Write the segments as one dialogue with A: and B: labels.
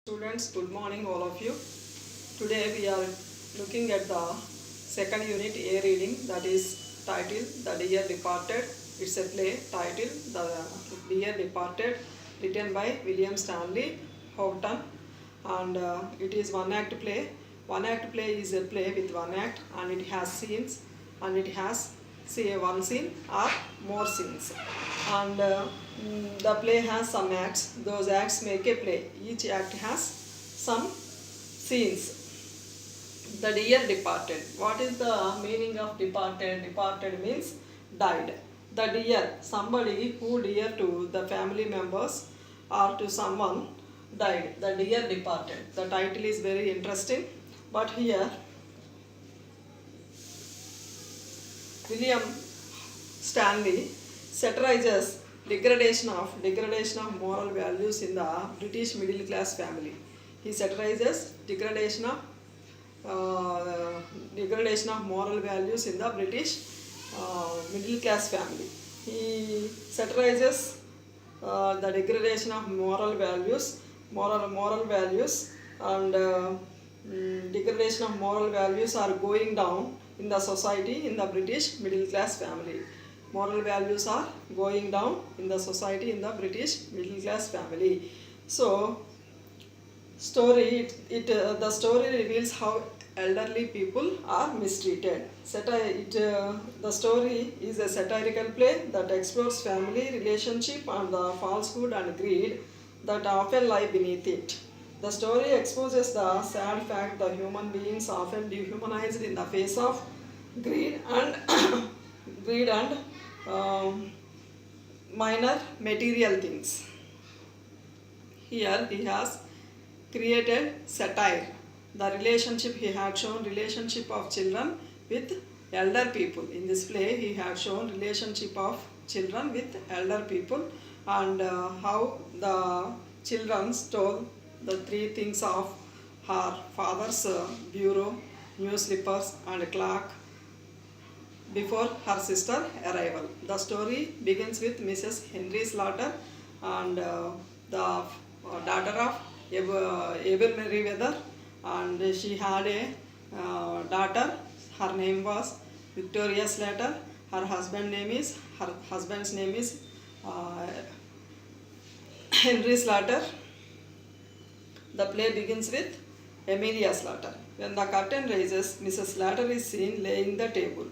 A: Students, good morning all of you. Today we are looking at the second unit A reading, that is titled The Dear Departed. It's a play titled The Dear Departed, written by William Stanley Houghton, and it is one act play. One act play is a play with one act and it has scenes and it has one scene or more scenes, and the play has some acts. Those acts make a play. Each act has some scenes. The dear departed. What is the meaning of departed? Departed means died. The dear, somebody who dear to the family members or to someone died. The dear departed. The title is very interesting, but here William Stanley satirizes degradation of moral values in the British middle class family. He satirizes degradation of moral values in the British middle class family. He satirizes the degradation of moral values, and degradation of moral values are going down in the society in the British middle class family. Moral values are going down in the society in the British middle class family. So, the story reveals how elderly people are mistreated. The story is a satirical play that explores family relationship and the falsehood and greed that often lie beneath it. The story exposes the sad fact that human beings are often dehumanized in the face of greed and minor material things. Here he has created satire. The relationship he had shown relationship of children with elder people. In this play he had shown relationship of children with elder people, and how the children stole the three things of her father's bureau, new slippers and clock before her sister arrival. The story begins with Mrs. Henry Slaughter and the daughter of Abel Merriweather, and she had a daughter. Her name was Victoria Slaughter. Her husband's name is Henry Slaughter. The play begins with Amelia Slaughter. When the curtain rises, Mrs. Slaughter is seen laying the table.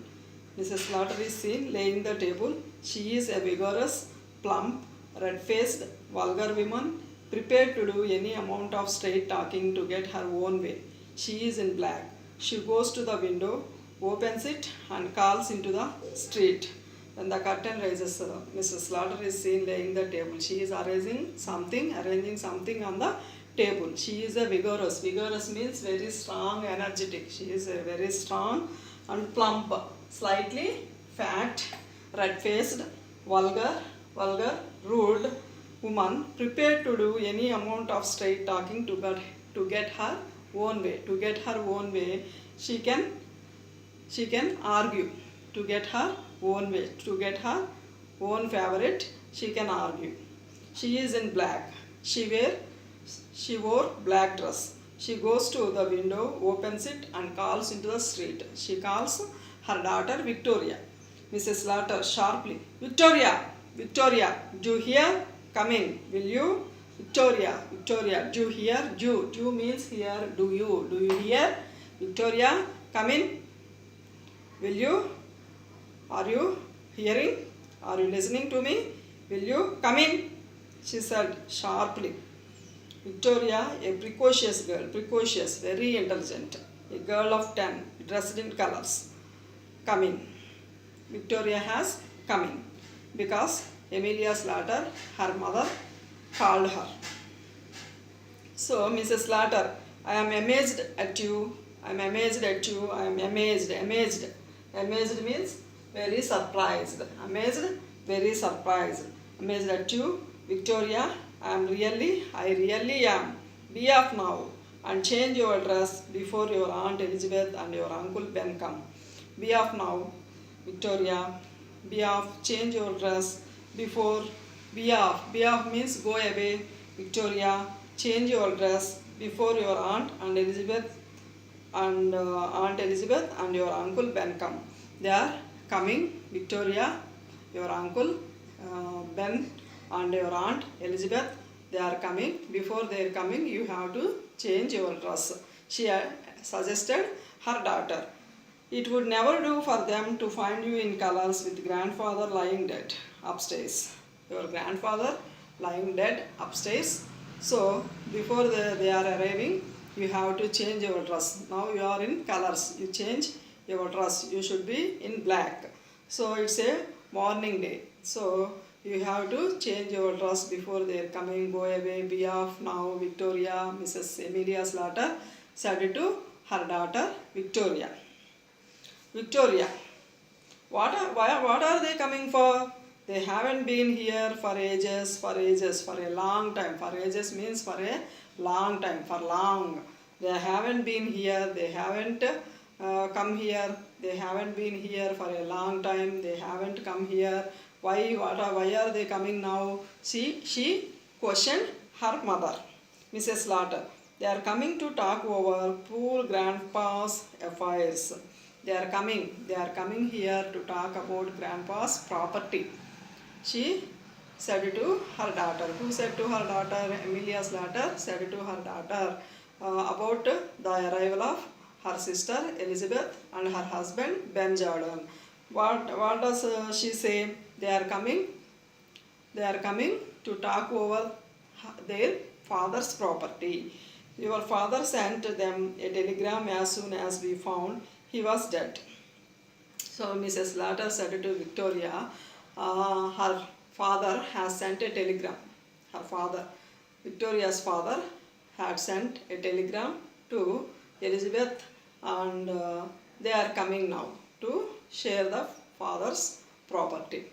A: She is a vigorous, plump, red-faced, vulgar woman, prepared to do any amount of straight talking to get her own way. She is in black. She goes to the window, opens it, and calls into the street. When the curtain rises, Mrs. Slaughter is seen laying the table. She is arranging something on the table. She is a vigorous. Vigorous means very strong, energetic. She is a very strong and plump, slightly fat, red-faced, vulgar, rude woman, prepared to do any amount of straight talking to get her own way. To get her own way, she can argue. To get her own way, to get her own favorite, she can argue. She is in black. She wore black dress. She goes to the window, opens it, and calls into the street. She calls her daughter Victoria. Mrs. Slaughter sharply, Victoria, do you hear? Come in, will you? Victoria, do you hear? Do means here, do you hear? Victoria, come in, will you? Are you hearing? Are you listening to me? Will you come in? She said sharply. Victoria, a precocious girl, very intelligent, a girl of 10, dressed in colors. Come in. Victoria has come in because Amelia Slaughter, her mother, called her. So, Mrs. Slaughter, I am amazed at you. Amazed means very surprised. Amazed at you, Victoria. I really am. Be off now and change your dress before your Aunt Elizabeth and your Uncle Ben come. Be off now, Victoria. Be off, change your dress before. Be off means go away. Victoria, change your dress before your aunt and Elizabeth and Aunt Elizabeth and your uncle Ben come. They are coming. Victoria, your uncle Ben and your aunt Elizabeth, they are coming. Before they are coming, you have to change your dress. She suggested her daughter. It would never do for them to find you in colors with grandfather lying dead upstairs. Your grandfather lying dead upstairs. So before they are arriving, you have to change your dress. Now you are in colors. You change your dress. You should be in black. So it's a morning day. So you have to change your dress before they are coming. Go away, be off now, Victoria, Mrs. Emilia Slater said to her daughter Victoria. Victoria, what are they coming for? They haven't been here for ages, for a long time. For ages means for a long time, for long. They haven't been here, they haven't come here, they haven't been here for a long time, they haven't come here. Why are they coming now? She questioned her mother, Mrs. Slater. They are coming to talk over poor grandpa's affairs. They are coming here to talk about grandpa's property. She said to her daughter. Who said to her daughter? Emilia Slater said to her daughter about the arrival of her sister Elizabeth and her husband Ben Jordan. What does she say? They are coming to talk over their father's property. Your father sent them a telegram as soon as we found he was dead. So Mrs. Slater said to Victoria, her father has sent a telegram. Victoria's father had sent a telegram to Elizabeth, and they are coming now to share the father's property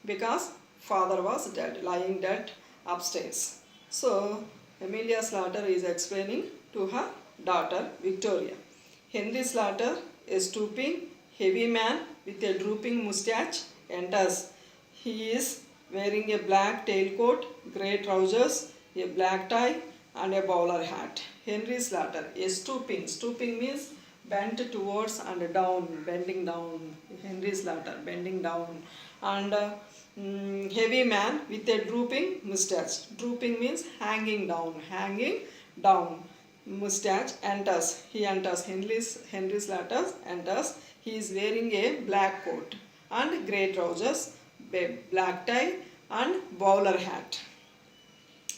A: because father was dead, lying dead upstairs. So Emilia Slater is explaining to her daughter Victoria. Henry Slater, a stooping, heavy man with a drooping moustache, enters. He is wearing a black tailcoat, grey trousers, a black tie and a bowler hat. Henry Slater, a stooping. Stooping means bent towards and down, bending down. Henry Slater, bending down. And heavy man with a drooping moustache. Drooping means hanging down. Moustache enters. He enters. Henry Slater enters. He is wearing a black coat and grey trousers, black tie and bowler hat.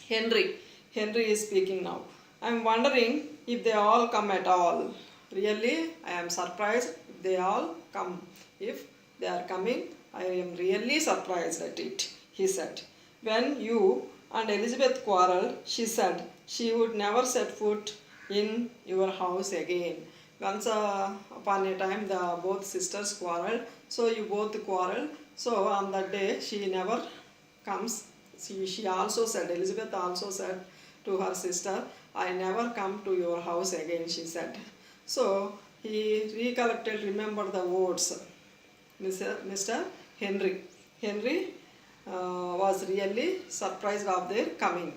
A: Henry is speaking now. I am wondering if they all come at all. Really, I am surprised if they all come. If they are coming, I am really surprised at it, he said. When you and Elizabeth quarreled, she said she would never set foot in your house again. Once upon a time, both sisters quarreled. So you both quarreled. So on that day, she never comes. She also said, Elizabeth also said to her sister, I never come to your house again, she said. So he remembered the words. Mr. Henry was really surprised of their coming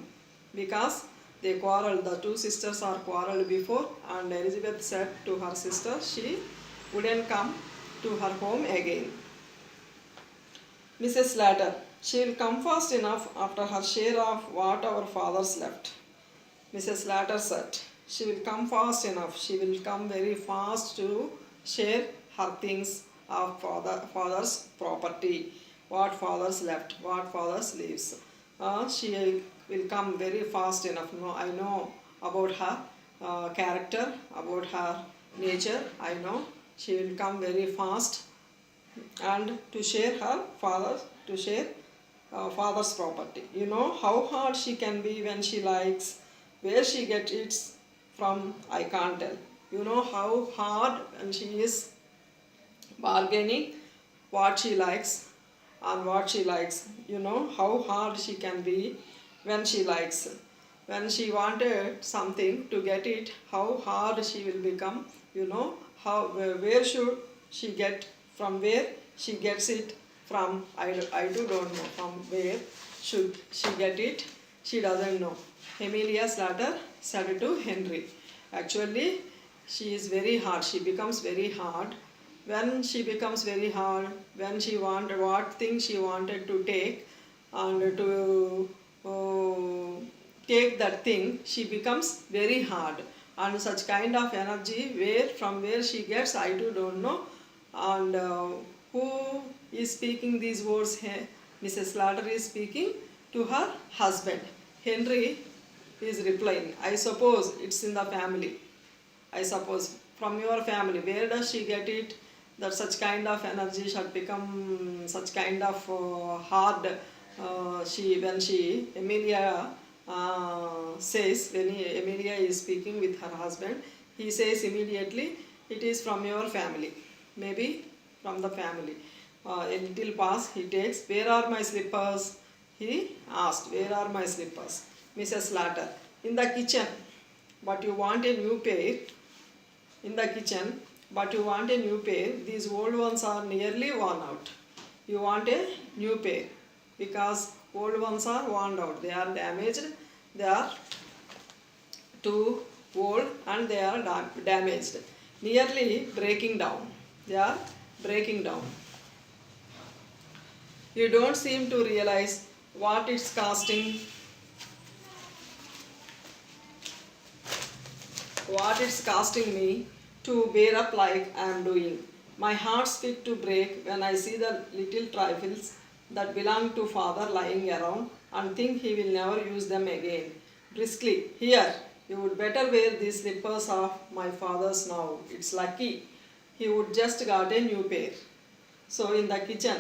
A: because they quarreled. The two sisters are quarreled before, and Elizabeth said to her sister she wouldn't come to her home again. Mrs. Slater, she will come fast enough after her share of what our fathers left. Mrs. Slater said, she will come fast enough. She will come very fast to share her things of father's property. What fathers left, what fathers leaves. She will come very fast enough. No, I know about her character, about her nature. I know she will come very fast and to share her father's property. You know how hard she can be when she likes. Where she gets it from, I can't tell. You know how hard when she is bargaining what she likes and what she likes. You know how hard she can be when she likes. When she wanted something to get it, how hard she will become. You know where should she get, from where she gets it from. I too don't know from where should she get it. She doesn't know. Emilia Slater said to Henry. Actually, she is very hard. She becomes very hard. When she becomes very hard, when she wanted what thing she wanted to take and to take that thing, she becomes very hard. And such kind of energy, where she gets, I too don't know. And who is speaking these words here? Mrs. Slater is speaking to her husband. Henry is replying, I suppose it's in the family. I suppose from your family. Where does she get it? That such kind of energy should become such kind of hard. When Emilia says, when Emilia is speaking with her husband, he says immediately, it is from your family. Maybe from the family. A little pause he takes. Where are my slippers? He asked, where are my slippers? Mrs. Slater, in the kitchen. But you want a new pair. In the kitchen, but you want a new pair. These old ones are nearly worn out. You want a new pair because old ones are worn out. They are damaged. They are too old and they are damaged. Nearly breaking down. They are breaking down. You don't seem to realize what it's costing. What it's costing me to bear up like I am doing. My heart's fit to break when I see the little trifles that belong to father lying around and think he will never use them again. Briskly, here, you would better wear these slippers of my father's now. It's lucky. He would just got a new pair. So in the kitchen,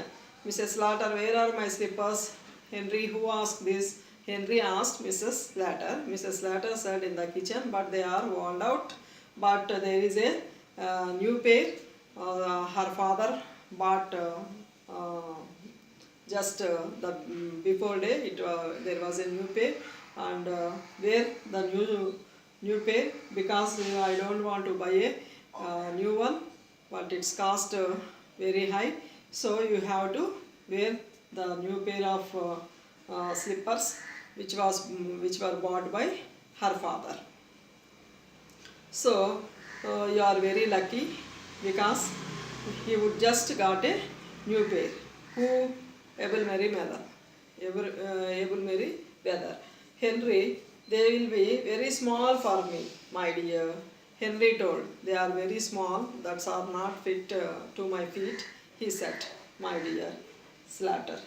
A: Mrs. Slater, where are my slippers? Henry, who asked this? Henry asked Mrs. Slater. Mrs. Slater said in the kitchen, but they are worn out. But there is a new pair. Her father bought just the before day. There was a new pair, and wear the new pair because I don't want to buy a new one, but it's cost very high. So you have to wear the new pair of slippers which were bought by her father. So you are very lucky because he would just got a new pair. Who able marry mother? Able marry brother. Henry, they will be very small for me, my dear. Henry told, they are very small, that are not fit to my feet, he said, my dear Slater.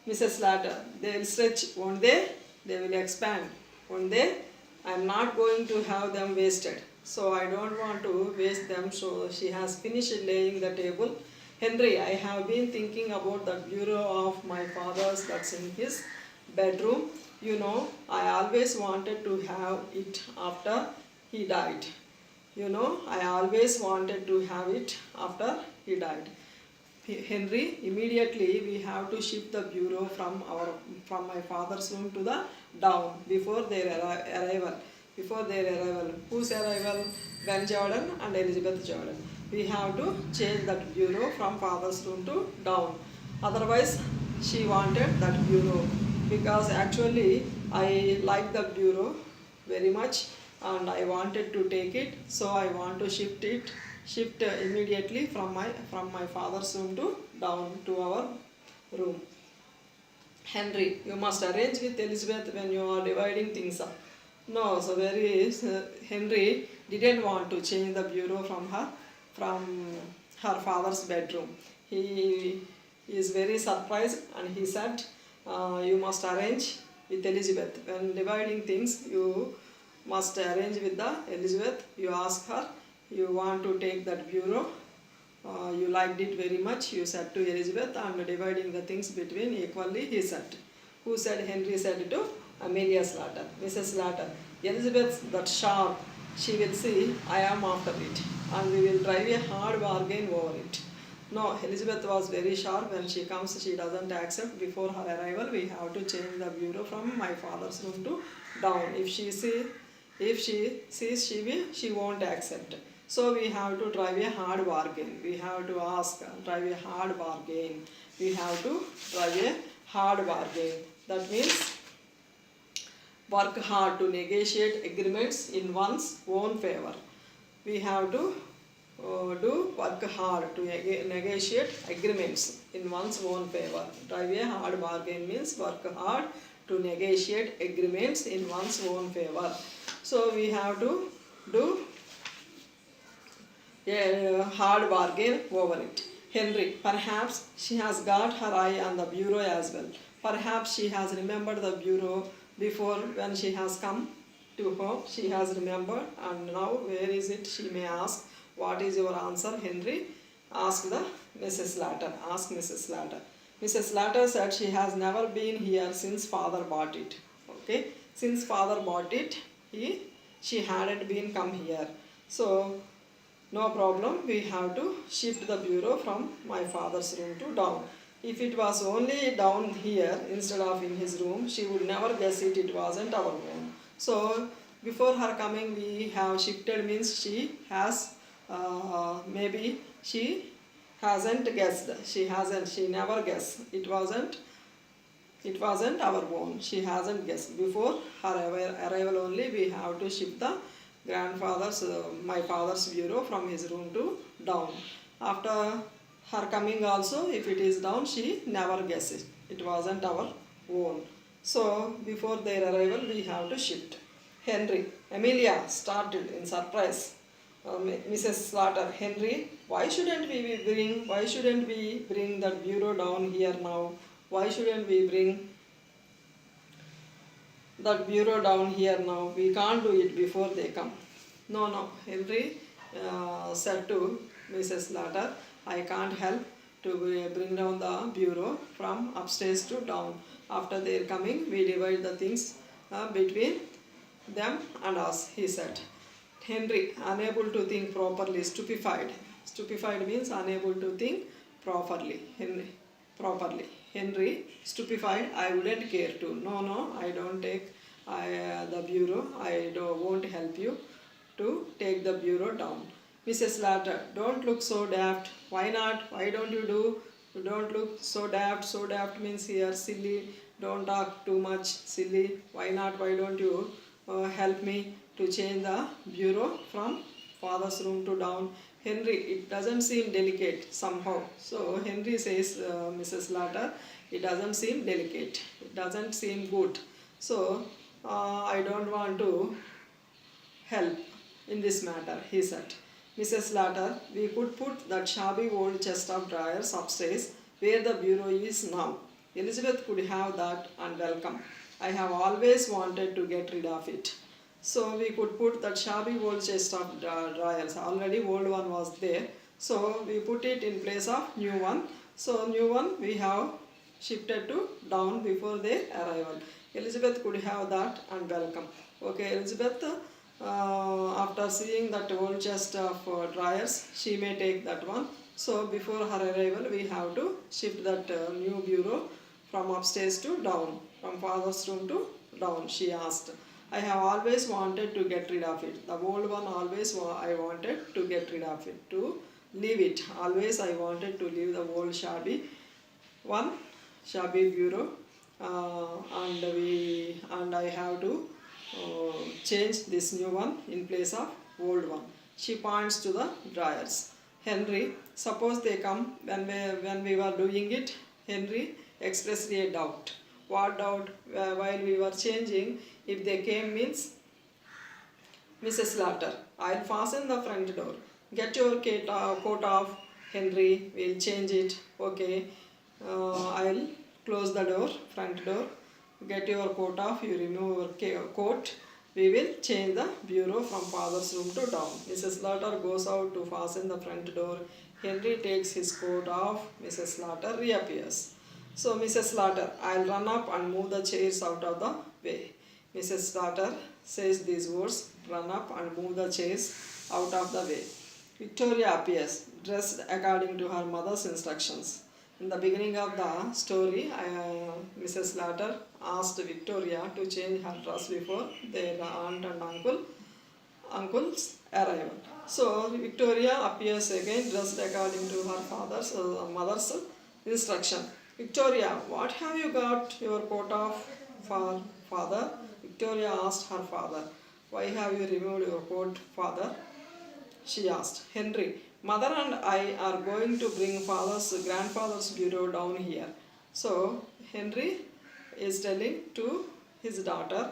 A: Mrs. Slater, they will stretch, won't they? They will expand, won't they? I am not going to have them wasted. So I don't want to waste them. So she has finished laying the table. Henry, I have been thinking about the bureau of my father's that's in his bedroom. You know, I always wanted to have it after he died. You know, I always wanted to have it after he died. Henry, immediately we have to shift the bureau from my father's room to the down before their arrival. Before their arrival. Whose arrival? Ben Jordan and Elizabeth Jordan. We have to change that bureau from father's room to down. Otherwise, she wanted that bureau because actually I like the bureau very much and I wanted to take it. So I want to shift immediately from my father's room to down to our room. Henry, you must arrange with Elizabeth when you are dividing things up. No, so Henry didn't want to change the bureau from her father's bedroom. He is very surprised and he said, you must arrange with Elizabeth. When dividing things, you must arrange with the Elizabeth. You ask her, you want to take that bureau. You liked it very much, you said to Elizabeth, and dividing the things between equally, he said. Who said? Henry said to Amelia Slater. Mrs. Slater, Elizabeth, that sharp, she will see I am after it, and we will drive a hard bargain over it. No, Elizabeth was very sharp. When she comes, she doesn't accept. Before her arrival, we have to change the bureau from my father's room to down. If she sees, she won't accept. So we have to drive a hard bargain. We have to drive a hard bargain. We have to drive a hard bargain. That means work hard to negotiate agreements in one's own favor. We have to do work hard to negotiate agreements in one's own favor. Drive a hard bargain means work hard to negotiate agreements in one's own favor. So we have to do a hard bargain over it. Henry, perhaps she has got her eye on the bureau as well. Perhaps she has remembered the bureau before when she has come to home. She has remembered, and now where is it? She may ask. What is your answer, Henry? Asked the Mrs. Latter. Ask Mrs. Latter. Mrs. Latter said she has never been here since father bought it. Okay, since father bought it, she hadn't been come here. So no problem, we have to shift the bureau from my father's room to down. If it was only down here instead of in his room, she would never guess it, it wasn't our room. So before her coming, we have shifted means she has, maybe she hasn't guessed. She never guessed. It wasn't our own. She hasn't guessed. Before her arrival only, we have to shift the my father's bureau from his room to down. After her coming also, if it is down, she never guesses. It wasn't our own. So before their arrival, we have to shift. Henry, Amelia started in surprise. Mrs. Slaughter, Henry, why shouldn't we bring that bureau down here now? Why shouldn't we bring that bureau down here now? We can't do it before they come. No, Henry said to Mrs. Slaughter, I can't help to bring down the bureau from upstairs to down. After their coming, we divide the things between them and us, he said. Henry, unable to think properly, stupefied. Stupefied means unable to think properly. Henry, stupefied, I wouldn't care to. No, I don't take the bureau. Won't help you to take the bureau down. Mrs. Latter, don't look so daft. Why not? Why don't you do? Don't look so daft. So daft means here silly. Don't talk too much. Silly. Why not? Why don't you help me to change the bureau from father's room to down? Henry, it doesn't seem delicate somehow. So Henry says, Mrs. Latter, it doesn't seem delicate. It doesn't seem good. So I don't want to help in this matter, he said. Mrs. Latter, we could put that shabby old chest of drawers upstairs where the bureau is now. Elizabeth could have that and welcome. I have always wanted to get rid of it. So we could put that shabby old chest of drawers. Already old one was there. So we put it in place of new one. So new one we have shifted to down before their arrival. Elizabeth could have that and welcome. Okay, Elizabeth, after seeing that old chest of drawers, she may take that one. So before her arrival, we have to shift that new bureau from upstairs to down, from father's room to down, she asked. I have always wanted to get rid of it. The old one always I wanted to get rid of it, to leave it. Always I wanted to leave the old shabby bureau, and I have to change this new one in place of old one. She points to the drawers. Henry, suppose they come when we were doing it. Henry expressed a doubt. What doubt? While we were changing, if they came means, Mrs. Latter, I'll fasten the front door. Get your coat off, Henry. We'll change it. Okay. I'll close the door, front door. Get your coat off. You remove your coat. We will change the bureau from father's room to down. Mrs. Latter goes out to fasten the front door. Henry takes his coat off. Mrs. Latter reappears. So Mrs. Latter, I'll run up and move the chairs out of the way. Mrs. Latter says these words, run up and move the chairs out of the way. Victoria appears, dressed according to her mother's instructions. In the beginning of the story, Mrs. Latter asked Victoria to change her dress before their aunt and uncle's arrival. So Victoria appears again, dressed according to her mother's instruction. Victoria, what have you got your coat off for, father? Victoria asked her father, "Why have you removed your coat, father?" She asked. "Henry, mother and I are going to bring grandfather's bureau down here." So Henry is telling to his daughter,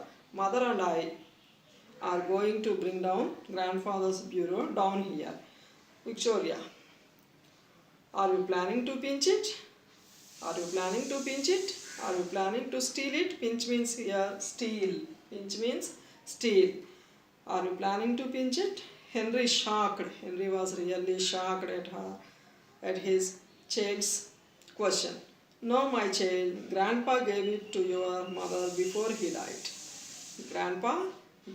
A: "Mother and I are going to bring down grandfather's bureau down here." Victoria, "Are you planning to pinch it? Are you planning to pinch it? Are you planning to steal it?" Pinch means here steal. Pinch means steal. "Are you planning to pinch it?" Henry shocked. Henry was really shocked at his child's question. "No, my child. Grandpa gave it to your mother before he died." Grandpa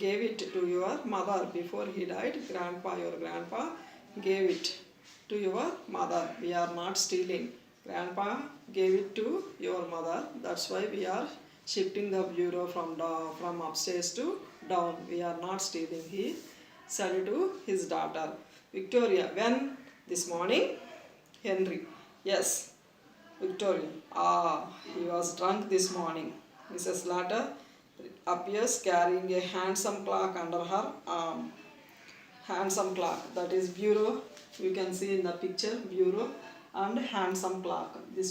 A: gave it to your mother before he died. Your grandpa gave it to your mother. We are not stealing. Grandpa gave it to your mother. That's why we are shifting the bureau from upstairs to down. We are not stealing. He said to his daughter. Victoria, "When? This morning?" Henry, "Yes." Victoria, he was drunk this morning." Mrs. Latter appears carrying a handsome clock under her arm. Handsome clock, that is bureau. You can see in the picture, bureau and handsome clock. This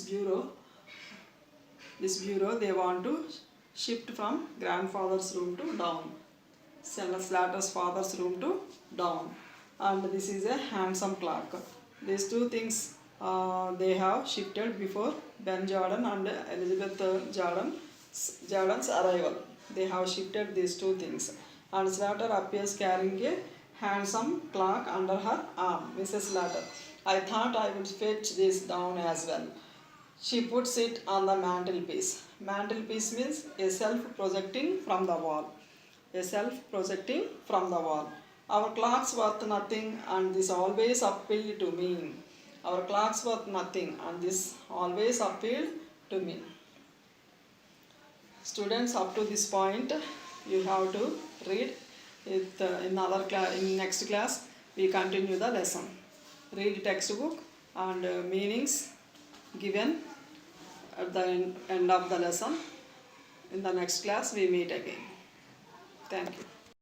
A: bureau they want to shift from grandfather's room to down. Slatter's father's room to down. And this is a handsome clock. These two things they have shifted before Ben Jordan and Elizabeth Jordan's arrival. They have shifted these two things. And Slater appears carrying a handsome clock under her arm. Mrs. Slater, "I thought I would fetch this down as well." She puts it on the mantelpiece. Mantelpiece means a self-projecting from the wall. A self-projecting from the wall. "Our clock's worth nothing and this always appealed to me." Our clock's worth nothing and this always appealed to me. Students, up to this point you have to read it in next class we continue the lesson. Read textbook and meanings given at the end of the lesson. In the next class we meet again. Thank you.